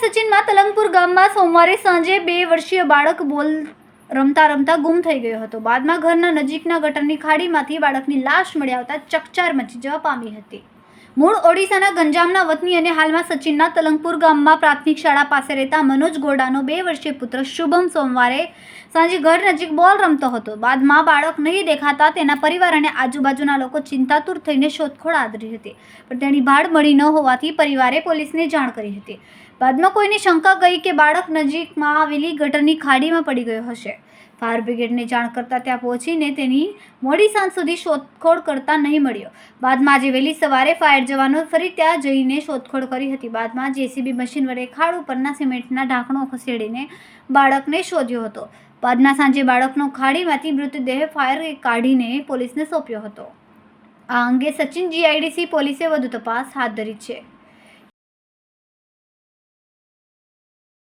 સચિનમાં તલંગપુર ગામમાં સોમવારે સાંજે 2 વર્ષીય બાળક બોલ રમતા ગુમ થઈ ગયો હતો. બાદમાં ઘરના નજીકના ગટરની ખાડીમાંથી બાળકની લાશ મળી આવતા ચકચાર મચી જવા પામી હતી. મૂળ ઓડિશાના ગંજામના વતની અને હાલમાં સચિનના તલંગપુર ગામમાં પ્રાથમિક શાળા પાસે રહેતા મનોજ ગોડાનો 2 વર્ષીય પુત્ર શુભમ સોમવારે સાંજે ઘર નજીક બોલ રમતો હતો. બાદમાં બાળક નહીં દેખાતા તેના પરિવાર અને આજુબાજુના લોકો ચિંતાતુર થઈને શોધખોળ આદરી હતી, પણ તેની ભાળ મળી ન હોવાથી પરિવારે પોલીસને જાણ કરી હતી. બાદમાં કોઈની શંકા ગઈ કે બાળક નજીકમાં આવેલી ગટરની ખાડીમાં પડી ગયો હશે. ફાયર બ્રિગેડને જાણ કરતાં ત્યાં પહોંચીને તેની મોડી સાંજ સુધી શોધખોળ કરતા નહીં મળ્યો. બાદમાં આજે વહેલી સવારે ફાયર જવાનો ફરી ત્યાં જઈને શોધખોળ કરી હતી. બાદમાં જેસીબી મશીન વડે ખાડ ઉપરના સિમેન્ટના ઢાંકણો ખસેડીને બાળકને શોધ્યો હતો. બાદમાં સાંજે બાળકનો ખાડીમાંથી મૃતદેહ ફાયર કાઢીને પોલીસને સોંપ્યો હતો. આ અંગે સચિન જીઆઈડીસી પોલીસે વધુ તપાસ હાથ ધરી છે.